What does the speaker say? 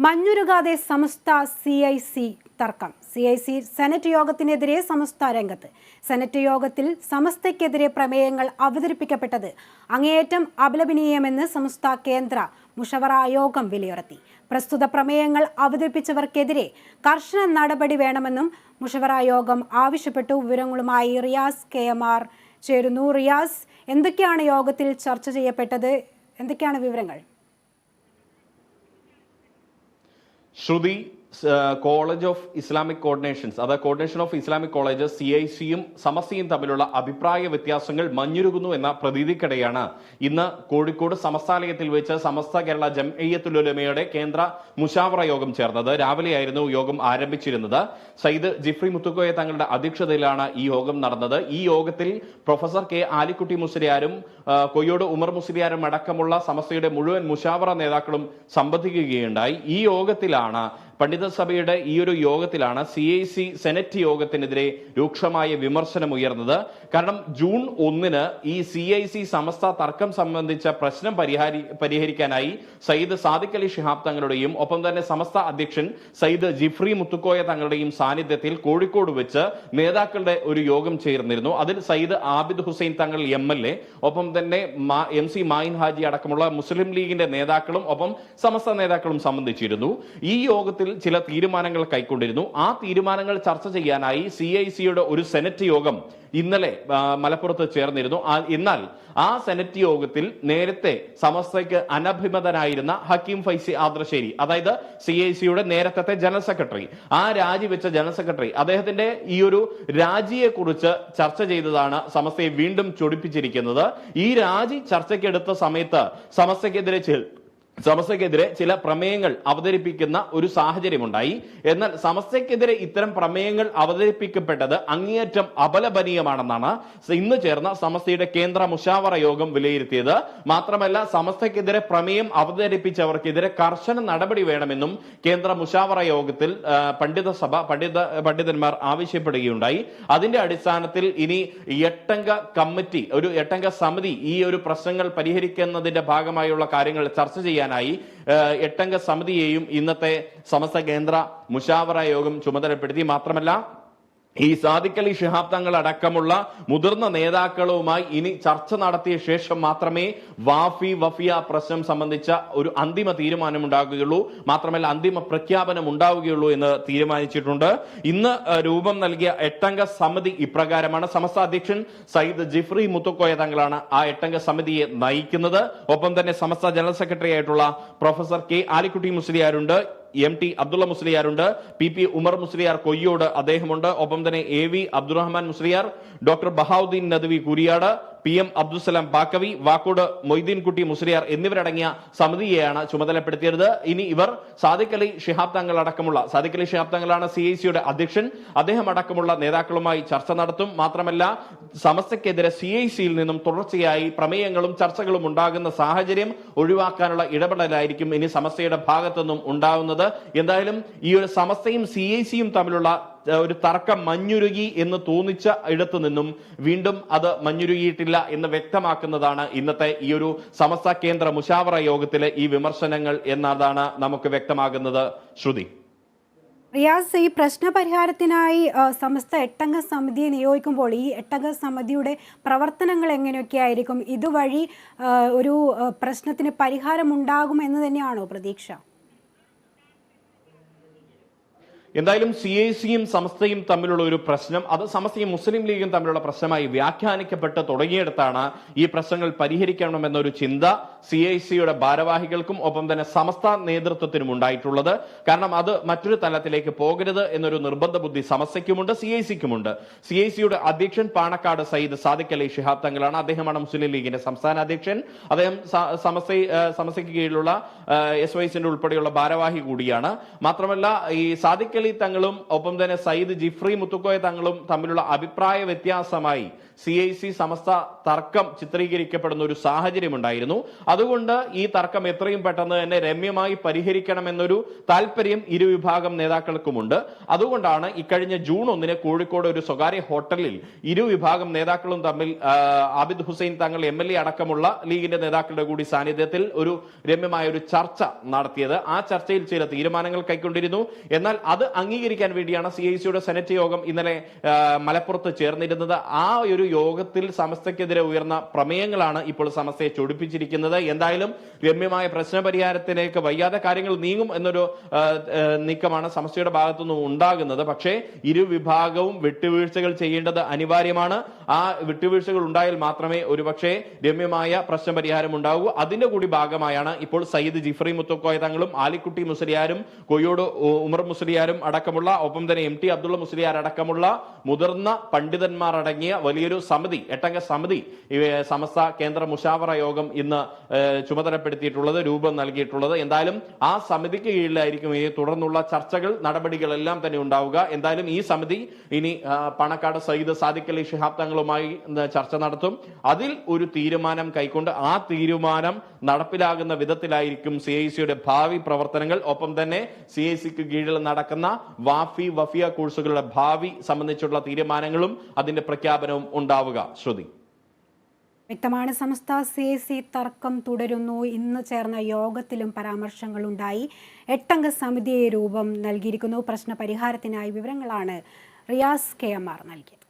മഞ്ഞുരുകാതെ സമസ്ത CIC തർക്കം. CIC senate യോഗത്തിനെതിരെ സമസ്ത രംഗത്ത്. Senate യോഗത്തിൽ സമസ്തയ്ക്കെതിരെ പ്രമേയങ്ങൾ അവതരിപ്പിക്കപ്പെട്ടത് അങ്ങേയറ്റം അപലപനീയമെന്ന് സമസ്ത കേന്ദ്ര മുഷവറ യോഗം വിലയിരുത്തി. പ്രസ്തുത പ്രമേയങ്ങൾ അവതരിപ്പിച്ചവർക്കെതിരെ കർശന നടപടി വേണമെന്നും മുഷവറ യോഗം ആവശ്യപ്പെട്ടു. വിവരങ്ങളുമായി റിയാസ് KMR ചേരുന്നു. റിയാസ്, എന്തൊക്കെയാണ് യോഗത്തിൽ ചർച്ച ചെയ്യപ്പെട്ടത്? എന്തൊക്കെയാണ് വിവരങ്ങൾ? ശ്രുതി, കോളേജ് ഓഫ് ഇസ്ലാമിക് കോർഡിനേഷൻസ്, അതായത് കോർഡിനേഷൻ ഓഫ് ഇസ്ലാമിക് കോളേജസ് CICയും സമസ്തയും തമ്മിലുള്ള അഭിപ്രായ വ്യത്യാസങ്ങൾ മഞ്ഞുരുകുന്നു എന്ന പ്രതീതിക്കിടെയാണ് ഇന്ന് കോഴിക്കോട് സമസ്താലയത്തിൽ വെച്ച് സമസ്ത കേരള ജംഇയ്യത്തുൽ ഉലമയുടെ കേന്ദ്ര മുശാവറ യോഗം ചേർന്നത്. രാവിലെയായിരുന്നു യോഗം ആരംഭിച്ചിരുന്നത്. സയ്യിദ് ജിഫ്രി മുത്തുക്കോയ തങ്ങളുടെ അധ്യക്ഷതയിലാണ് ഈ യോഗം നടന്നത്. ഈ യോഗത്തിൽ പ്രൊഫസർ K ആലിക്കുട്ടി മുസ്ലിയാരും കൊയ്യോട് ഉമർ മുസ്ലിയാരും അടക്കമുള്ള സമസ്തയുടെ മുഴുവൻ മുശാവറ നേതാക്കളും സംബന്ധിക്കുകയുണ്ടായി. ഈ യോഗത്തിലാണ് പണ്ഡിത സഭയുടെ ഈ ഒരു യോഗത്തിലാണ് CIC സെനറ്റ് യോഗത്തിനെതിരെ രൂക്ഷമായ വിമർശനം ഉയർന്നത്. കാരണം ജൂൺ 1 ഈ CIC സമസ്ത തർക്കം സംബന്ധിച്ച പ്രശ്നം പരിഹരിക്കാനായി സയ്യിദ് സാദിഖ് അലി ശിഹാബ് തങ്ങളുടെയും ഒപ്പം തന്നെ സമസ്ത അധ്യക്ഷൻ സയ്യിദ് ജിഫ്രി മുത്തുക്കോയ തങ്ങളുടെയും സാന്നിധ്യത്തിൽ കോഴിക്കോട് വെച്ച് നേതാക്കളുടെ ഒരു യോഗം ചേർന്നിരുന്നു. അതിൽ സയ്യിദ് ആബിദ് ഹുസൈൻ തങ്ങൾ MLA, ഒപ്പം തന്നെ MC മായിൻ ഹാജി അടക്കമുള്ള മുസ്ലിം ലീഗിന്റെ നേതാക്കളും ഒപ്പം സമസ്ത നേതാക്കളും സംബന്ധിച്ചിരുന്നു. ഈ യോഗത്തിൽ ചില തീരുമാനങ്ങൾ കൈക്കൊണ്ടിരുന്നു. ആ തീരുമാനങ്ങൾ ചർച്ച ചെയ്യാനായി CICയുടെ ഒരു സെനറ്റ് യോഗം ഇന്നലെ മലപ്പുറത്ത് ചേർന്നിരുന്നു. എന്നാൽ ആ സെനറ്റ് യോഗത്തിൽ നേരത്തെ സമസ്തയ്ക്ക് അനഭിമതനായിരുന്ന ഹക്കീം ഫൈസി ആദ്രശ്ശേരി, അതായത് CICയുടെ നേരത്തെ ജനറൽ സെക്രട്ടറി, ആ രാജിവെച്ച ജനറൽ സെക്രട്ടറി, അദ്ദേഹത്തിന്റെ ഈ ഒരു രാജിയെ കുറിച്ച് ചർച്ച ചെയ്തതാണ് സമസ്തയെ വീണ്ടും ചൊടിപ്പിച്ചിരിക്കുന്നത്. ഈ രാജി ചർച്ചയ്ക്കെടുത്ത സമയത്ത് സമസ്തയ്ക്കെതിരെ ചില പ്രമേയങ്ങൾ അവതരിപ്പിക്കുന്ന ഒരു സാഹചര്യമുണ്ടായി. എന്നാൽ സമസ്തയ്ക്കെതിരെ ഇത്തരം പ്രമേയങ്ങൾ അവതരിപ്പിക്കപ്പെട്ടത് അങ്ങേയറ്റം അപലപനീയമാണെന്നാണ് ഇന്ന് ചേർന്ന സമസ്തയുടെ കേന്ദ്ര മുശാവറ യോഗം വിലയിരുത്തിയത്. മാത്രമല്ല, സമസ്തയ്ക്കെതിരെ പ്രമേയം അവതരിപ്പിച്ചവർക്കെതിരെ കർശന നടപടി വേണമെന്നും കേന്ദ്ര മുശാവറ യോഗത്തിൽ പണ്ഡിതന്മാർ ആവശ്യപ്പെടുകയുണ്ടായി. അതിന്റെ അടിസ്ഥാനത്തിൽ ഇനി 8-അംഗ കമ്മിറ്റി, ഒരു 8-അംഗ സമിതി ഈ ഒരു പ്രശ്നങ്ങൾ പരിഹരിക്കുന്നതിന്റെ ഭാഗമായുള്ള കാര്യങ്ങൾ ചർച്ച ചെയ്യാനായി 8-അംഗ സമിതിയെയും ഇന്നത്തെ സമസ്ത കേന്ദ്ര മുശാവറ യോഗം ചുമതലപ്പെടുത്തി. മാത്രമല്ല, ഈ സാദിഖ് അലി ശിഹാബ് തങ്ങൾ അടക്കമുള്ള മുതിർന്ന നേതാക്കളുമായി ഇനി ചർച്ച നടത്തിയ ശേഷം മാത്രമേ വഫിയ പ്രശ്നം സംബന്ധിച്ച ഒരു അന്തിമ തീരുമാനം ഉണ്ടാകുകയുള്ളൂ, മാത്രമല്ല അന്തിമ പ്രഖ്യാപനം ഉണ്ടാവുകയുള്ളൂ എന്ന് തീരുമാനിച്ചിട്ടുണ്ട്. ഇന്ന് രൂപം നൽകിയ 8-അംഗ സമിതി ഇപ്രകാരമാണ്. സമസ്ത അധ്യക്ഷൻ സയ്യിദ് ജിഫ്രി മുത്തുക്കോയ തങ്ങളാണ് ആ 8-അംഗ സമിതിയെ നയിക്കുന്നത്. ഒപ്പം തന്നെ സമസ്ത ജനറൽ സെക്രട്ടറി ആയിട്ടുള്ള പ്രൊഫസർ K ആലിക്കുട്ടി മുസ്ലിയാരുണ്ട്, MT അബ്ദുള്ള മുസ്ലിയാരുണ്ട്, PP ഉമർ മുസ്ലിയാർ കൊയ്യോട് അദ്ദേഹമുണ്ട്, ഒപ്പം തന്നെ AV Abdurahman Musliyar, doctor Bahauddeen Nadvi Kuriyad, PM Abdussalam Baqavi, Vakkode Moideen Kutty Musliyar എന്നിവരടങ്ങിയ സമിതിയെയാണ് ചുമതലപ്പെടുത്തിയത്. ഇനി ഇവർ സാദിഖ് അലി ശിഹാബ് തങ്ങളാണ് CICയുടെ അധ്യക്ഷൻ. അദ്ദേഹം അടക്കമുള്ള നേതാക്കളുമായി ചർച്ച നടത്തും. മാത്രമല്ല, സമസ്തയ്ക്കെതിരെ CICയിൽ നിന്നും തുടർച്ചയായി പ്രമേയങ്ങളും ചർച്ചകളും ഉണ്ടാകുന്ന സാഹചര്യം ഒഴിവാക്കാനുള്ള ഇടപെടലായിരിക്കും ഇനി സമസ്തയുടെ ഭാഗത്തുനിന്നും ഉണ്ടാകുന്നത്. എന്തായാലും ഈ ഒരു സമസ്തയും CICയും തമ്മിലുള്ള ഒരു തർക്കം മഞ്ഞുരുകി എന്ന് തോന്നിച്ച ഇടത്തു നിന്നും വീണ്ടും അത് മഞ്ഞുരുകിയിട്ടില്ല എന്ന് വ്യക്തമാക്കുന്നതാണ് ഇന്നത്തെ ഈ ഒരു സമസ്ത കേന്ദ്ര മുശാവറ യോഗത്തിലെ ഈ വിമർശനങ്ങൾ എന്നതാണ് നമുക്ക് വ്യക്തമാകുന്നത്. ശ്രുതി, റിയാസ്, ഈ പ്രശ്ന പരിഹാരത്തിനായി സമസ്ത 8-അംഗ സമിതിയെ നിയോഗിക്കുമ്പോൾ ഈ 8-അംഗ സമിതിയുടെ പ്രവർത്തനങ്ങൾ എങ്ങനെയൊക്കെയായിരിക്കും? ഇതുവഴി ഒരു പ്രശ്നത്തിന് പരിഹാരം ഉണ്ടാകും എന്ന് തന്നെയാണോ പ്രതീക്ഷ? എന്തായാലും CICയും സമസ്തയും തമ്മിലുള്ള ഒരു പ്രശ്നം, അത് സമസ്തയും മുസ്ലിം ലീഗും തമ്മിലുള്ള പ്രശ്നമായി വ്യാഖ്യാനിക്കപ്പെട്ട് തുടങ്ങിയെടുത്താണ് ഈ പ്രശ്നങ്ങൾ പരിഹരിക്കണമെന്നൊരു ചിന്ത CICയുടെ ഭാരവാഹികൾക്കും ഒപ്പം തന്നെ സമസ്ത നേതൃത്വത്തിനും ഉണ്ടായിട്ടുള്ളത്. കാരണം അത് മറ്റൊരു തലത്തിലേക്ക് പോകരുത് എന്നൊരു നിർബന്ധ ബുദ്ധി സമസ്തയ്ക്കുമുണ്ട്, CICക്കുമുണ്ട്. CICയുടെ അധ്യക്ഷൻ പാണക്കാട് സയ്യിദ് സാദിഖ് അലി ശിഹാബ് തങ്ങളാണ്. അദ്ദേഹമാണ് മുസ്ലിം ലീഗിന്റെ സംസ്ഥാന അധ്യക്ഷൻ. അദ്ദേഹം സമസ്തയ്ക്ക് കീഴിലുള്ള SYSന്റെ ഉൾപ്പെടെയുള്ള ഭാരവാഹി കൂടിയാണ്. മാത്രമല്ല, ഈ സാദിഖ് അലി തങ്ങളും ഒപ്പം തന്നെ സയ്യിദ് ജിഫ്രി മുത്തുക്കോയ തങ്ങളും തമ്മിലുള്ള അഭിപ്രായ വ്യത്യാസമായി CIC സമസ്ത തർക്കം ചിത്രീകരിക്കപ്പെടുന്ന ഒരു സാഹചര്യം ഉണ്ടായിരുന്നു. അതുകൊണ്ട് ഈ തർക്കം എത്രയും പെട്ടെന്ന് തന്നെ രമ്യമായി പരിഹരിക്കണമെന്നൊരു താല്പര്യം ഇരുവിഭാഗം നേതാക്കൾക്കുമുണ്ട്. അതുകൊണ്ടാണ് ഇക്കഴിഞ്ഞ ജൂൺ 1 കോഴിക്കോട് ഒരു സ്വകാര്യ ഹോട്ടലിൽ ഇരുവിഭാഗം നേതാക്കളും തമ്മിൽ ആബിദ് ഹുസൈൻ തങ്ങൾ MLA അടക്കമുള്ള ലീഗിന്റെ നേതാക്കളുടെ കൂടി സാന്നിധ്യത്തിൽ ഒരു രമ്യമായ ഒരു ചർച്ച നടത്തിയത്. ആ ചർച്ചയിൽ ചില തീരുമാനങ്ങൾ കൈക്കൊണ്ടിരുന്നു. എന്നാൽ അത് അംഗീകരിക്കാൻ വേണ്ടിയാണ് CICയുടെ സെനറ്റ് യോഗം ഇന്നലെ മലപ്പുറത്ത് ചേർന്നിരുന്നത്. ആ ഒരു യോഗത്തിൽ സമസ്തക്കെതിരെ ഉയർന്ന പ്രമേയങ്ങളാണ് ഇപ്പോൾ സമസ്തയെ ചൊടിപ്പിച്ചിരിക്കുന്നത്. എന്തായാലും രമ്യമായ പ്രശ്നപരിഹാരത്തിലേക്ക് വയ്യാതെ കാര്യങ്ങൾ നീങ്ങും എന്നൊരു നീക്കമാണ് സമസ്തയുടെ ഭാഗത്തുനിന്നും ഉണ്ടാകുന്നത്. പക്ഷേ ഇരുവിഭാഗവും വിട്ടുവീഴ്ചകൾ ചെയ്യേണ്ടത് അനിവാര്യമാണ്. ആ വിട്ടുവീഴ്ചകൾ ഉണ്ടായാൽ മാത്രമേ ഒരുപക്ഷെ രമ്യമായ പ്രശ്നപരിഹാരം ഉണ്ടാകൂ. അതിന്റെ കൂടി ഭാഗമായാണ് ഇപ്പോൾ സയ്യിദ് ജിഫ്രി മുത്തുക്കോയ തങ്ങളും ആലിക്കുട്ടി മുസ്ലിയാരും കൊയ്യോട് ഉമർ മുസ്ലിയാരും അടക്കമുള്ള, ഒപ്പം തന്നെ MT അബ്ദുള്ള മുസ്ലിയാർ അടക്കമുള്ള മുതിർന്ന പണ്ഡിതന്മാർ അടങ്ങിയ വലിയൊരു സമിതി, 8 അംഗ സമിതി സമസ്ത കേന്ദ്ര മുശാവറ യോഗം ഇന്ന് ചുമതലപ്പെടുത്തിയിട്ടുള്ളത്, രൂപം നൽകിയിട്ടുള്ളത്. എന്തായാലും ആ സമിതിക്ക് കീഴിലായിരിക്കും ഈ തുടർന്നുള്ള ചർച്ചകൾ, നടപടികളെല്ലാം തന്നെ ഉണ്ടാവുക. എന്തായാലും ഈ സമിതി ഇനി പണക്കാട് സയ്യിദ് സാദിഖ് അലി ശിഹാബ് തങ്ങളുമായി ചർച്ച നടത്തും. അതിൽ ഒരു തീരുമാനം കൈക്കൊണ്ട് ആ തീരുമാനം നടപ്പിലാകുന്ന വിധത്തിലായിരിക്കും CICയുടെ ഭാവി പ്രവർത്തനങ്ങൾ. ഒപ്പം തന്നെ CICക്ക് കീഴിൽ നടക്കുന്ന വഫിയ കോഴ്സുകളുടെ ഭാവി സംബന്ധിച്ചുള്ള തീരുമാനങ്ങളും അതിന്റെ പ്രഖ്യാപനവും ഉണ്ടാവുക. ശ്രുതി, വ്യക്തമാണ്. സമസ്ത CIC തർക്കം തുടരുന്നു. ഇന്ന് ചേർന്ന യോഗത്തിലും പരാമർശങ്ങളുണ്ടായി. 8 അംഗ സമിതിയെ രൂപം നൽകിയിരിക്കുന്നു. പ്രശ്ന പരിഹാരത്തിനായി വിവരങ്ങളാണ് റിയാസ് KMR നൽകിയത്.